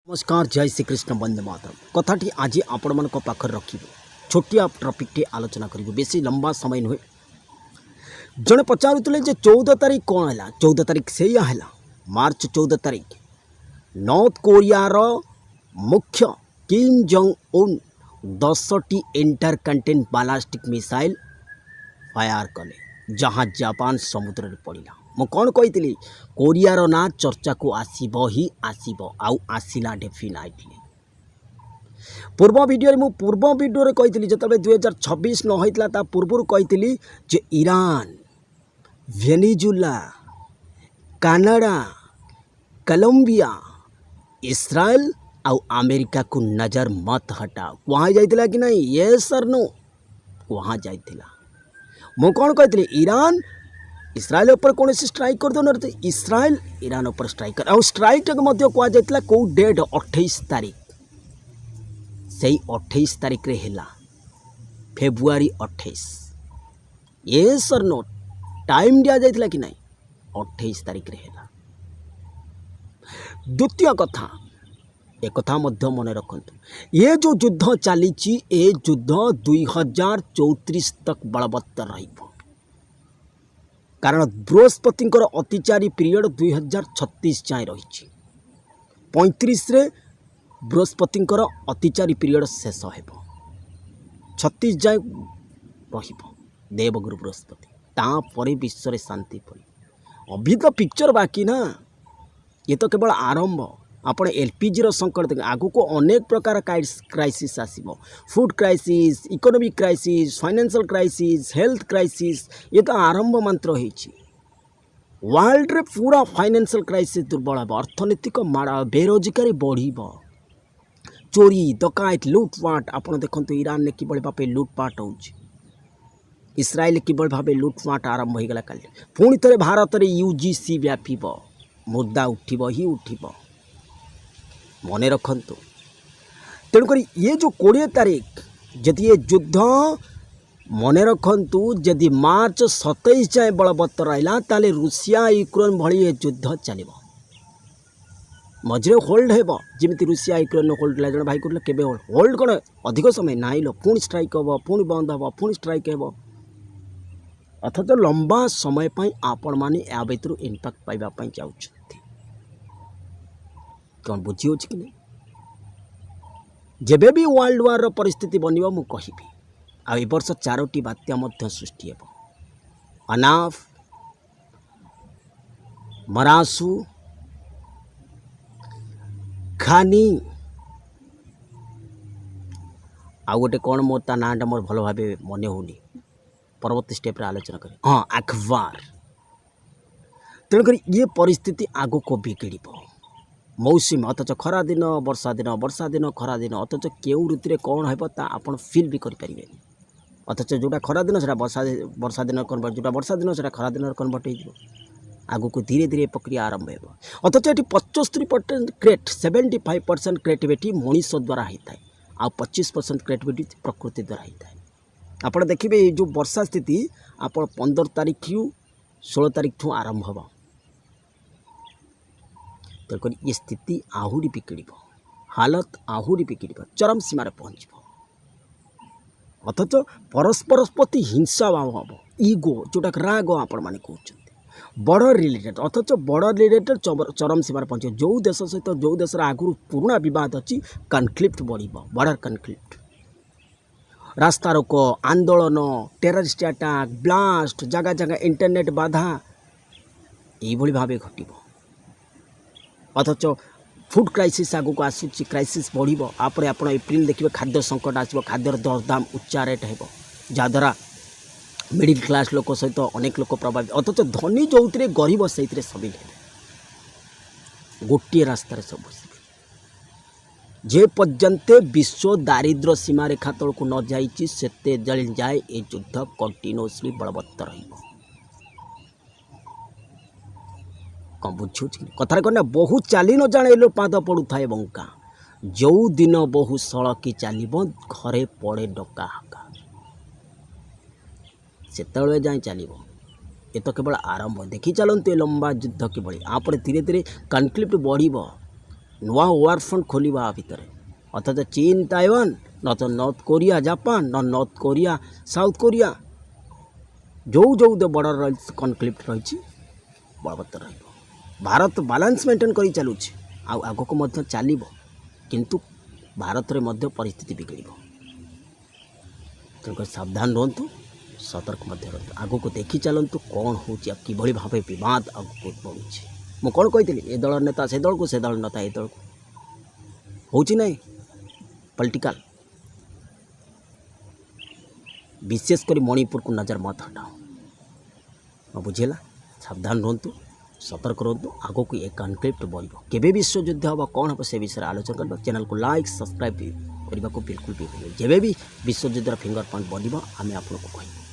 नमस्कार जय श्री कृष्ण वंदे मातरम कथाटी आज आपण मान पाखर रखी छोटिया टॉपिक टे आलोचना करूँ बेसी लंबा समय नुहे जड़े पचारुले 14 तारीख कौन है 14 तारीख से है मार्च 14 तारीख नॉर्थ कोरियार मुख्य किम जोंग उन 10टी इंटरकंटिनेंटल बैलिस्टिक मिसाइल फायर कले जहाँ जापान समुद्र में पड़ा मु कौन कही कोरियार ना चर्चा को आसब ही आसब आसला डेफिनेटली पूर्व वीडियो कही जो 2026 न होता ता पूर्व कही जे ईरान वेनेजुला कनाडा कोलंबिया इस्राएल आउ अमेरिका को नजर मत हटाओ वहाँ जाइतिला कि नहीं ये सर नो वहाँ जाइतिला मु कौन कही ईरान इस्राएल उपर कौन स्ट्राइक कर दो इस्राएल ईरान उपर स्ट्राइक कर और स्ट्राइक कहुला कौ डेट 28 तारीख से 28 तारीख रे हैला फेब्रुआरी 28 ये सर नो टाइम दिया जाइतिला कि नहीं 28 तारीख रे हैला। द्वितीय कथा एक कथा मध्य मन रखंतु ये जो युद्ध चली ये युद्ध 2034 तक बलवत्तर रहिबो कारण बृहस्पति अतिचारी पीरियड 2036 जाए रही 35 रे बृहस्पति अतिचारी पीरियड शेष हो 36 जाए देवगुरु बृहस्पति तापर विश्व में शांति पड़ी अभी तो पिक्चर बाकी ना ये तो केवल आरंभ आपण एलपीजी संकट देखें आगु को अनेक प्रकार क्राइसिस आसीबो food crisis economic crisis financial crisis health crisis ये तो आरंभ मात्र होइछि वर्ल्ड रे पूरा फाइनेंशियल क्राइसिस दुर्बल हो अर्थनीतिक माड़ा बेरोजगारी बढ़िबो चोरी डकायत लुटपाट आपण देखंतु ईरान ने किबळ भाबे लुटपाट होउछि इस्राएल किबळ भाबे लुटपाट आरंभ होइगला काली पुणी थरे भारत रे यूजीसी व्यापीबो मुद्दा उठिबो ही उठिबो मन रखंतु तेणुक ये जो 20 तारीख जदि ये युद्ध मन रखंतु जदि मार्च 27 जाए बलवत्तर रहा ताले रूसिया यूक्रेन भली ये युद्ध चलो मझे होल्ड हेब जमी रूसिया यूक्रेन होल्ड है जन भाई कहले केबे होल्ड कौन अधिक समय नाई लो पुणी स्ट्राइक हम पुणी बंद हम पुणी स्ट्राइक हेब अथच लंबा समय आपण मैंने या भर इम्पैक्ट पाइबापी चाहते कौन बुझी कि नहीं जेबे भी वर्ल्ड वार रो परिस्थिति बनिबो मु कहिबी आ ए वर्ष 4टी बात्या मध्य सृष्टि हेबो अनाफ मरासु खानी आ गोटे कौन मोर ता नाटा मोर भल भाव मन होनी परवर्ती स्टेप आलोचना करें हाँ अखबार तेणुक ये परिस्थिति आगो को बिगड़ मौसम अथच खरा दिन वर्षा दिन खरा दिन अथच केउ ऋतु में कौन हो आप फिल भी करें अथच जोटा खरा दिन से वर्षा दिन कन्वर्ट जोटा वर्षा दिन से खरा दिन कन्वर्ट हो आगु को धीरे धीरे प्रक्रिया आरंभ हो अथच ये 75% क्रिएट 75% क्रिएटिविटी मनीष द्वारा होता है आ 25% क्रिएटिविटी प्रकृति द्वारा होता है आप देखिए जो वर्षा स्थिति आप 15 तारीख 16 तारीख आरंभ हो तेणुक ये स्थिति आहुरी बिगड़ हालत आहुरी बिगड़ चरम सीमार पहुँच अथच परस्पर प्रति हिंसा भाव हम इगो जोटा राग आपण मैंने कहते बॉर्डर रिलेटेड अथच बॉर्डर रिलेटेड चरम सीमार पहुँच जो देश सहित जो देश आगुरी पुराना बद अच्छी कनफ्लिक्ट बढ़ बॉर्डर कनफ्लिक्ट रास्ता रोक आंदोलन टेररिस्ट अटैक ब्लास्ट जगह जगह इंटरनेट बाधा यही भाव घट अथच फूड क्राइसिस आगु को आसूची क्राइसिस बढ़ो आप एप्रिल देखिए खाद्य संकट आसो खाद्यर दरदाम उच्चा रेट हो जहाद्वारा मिडिल क्लास लोक सहित अनेक लोक प्रभावित अथच धनी जो गरीब से सबिल गोटे रास्तार सब जे पर्यंते विश्व दारिद्र्य सीमा रेखा तल को न जाइए से जाए ये युद्ध कंटिन्यूअसली बलवत्तर रहिबो कौन बुझे कथार कहना बहु चाली न जाने लो पाद पड़ू थाए बंका जो दिन बहु सड़की चलो घरे पड़े डका हका से जाए चलो ये तो केवल आरंभ देखी चलते लंबा युद्ध किभली आप धीरे धीरे कनफ्लिक्ट बढ़ ନୂଆ ୱାର୍ ଫ୍ରଣ୍ଟ ଖୋଲିବା ଭିତରେ ଅଥଚ ଚୀନ ତାଇୱାନ ନ ତ ନର୍ଥ କୋରିଆ ଜାପାନ ନ ନର୍ଥ କୋରିଆ ସାଉଥ କୋରିଆ ଯେଉଁ ବର୍ଡ଼ର ରହିଛି କନଫ୍ଲିକ୍ଟ ରହିଛି ବଳବତ୍ତର ରହିବ। ଭାରତ ବାଲାନ୍ସ ମେଣ୍ଟେନ୍ କରି ଚାଲୁଛି ଆଉ ଆଗକୁ ମଧ୍ୟ ଚାଲିବ, କିନ୍ତୁ ଭାରତରେ ମଧ୍ୟ ପରିସ୍ଥିତି ବିଗିଡ଼ିବ। ତେଣୁକରି ସାବଧାନ ରୁହନ୍ତୁ, ସତର୍କ ମଧ୍ୟ ରୁହନ୍ତୁ, ଆଗକୁ ଦେଖି ଚାଲନ୍ତୁ କ'ଣ ହେଉଛି ଆଉ କିଭଳି ଭାବେ ବିବାଦ ଆଗକୁ ବଢ଼ୁଛି। ମୁଁ କ'ଣ କହିଥିଲି, ଏ ଦଳର ନେତା ସେ ଦଳକୁ, ସେ ଦଳର ନେତା ଏ ଦଳକୁ ହେଉଛି ନାହିଁ ପଲିଟିକାଲ। ବିଶେଷ କରି ମଣିପୁରକୁ ନଜର ମତ ହଟାଅ। ବୁଝିଲା? ସାବଧାନ ରୁହନ୍ତୁ, ସତର୍କ ରୁହନ୍ତୁ, ଆଗକୁ ଏ କନଫ୍ଲିକ୍ଟ ବଢ଼ିବ। କେବେ ବିଶ୍ୱଯୁଦ୍ଧ ହେବ, କ'ଣ ହେବ, ସେ ବିଷୟରେ ଆଲୋଚନା କରିବା। ଚ୍ୟାନେଲକୁ ଲାଇକ୍ ସବସ୍କ୍ରାଇବ୍ କରିବାକୁ ବିଲକୁଲ ବି ଭୁଲିବେ। ଯେବେ ବି ବିଶ୍ୱଯୁଦ୍ଧର ଫିଙ୍ଗର ପଏଣ୍ଟ ବଢ଼ିବ ଆମେ ଆପଣଙ୍କୁ କହିବୁ।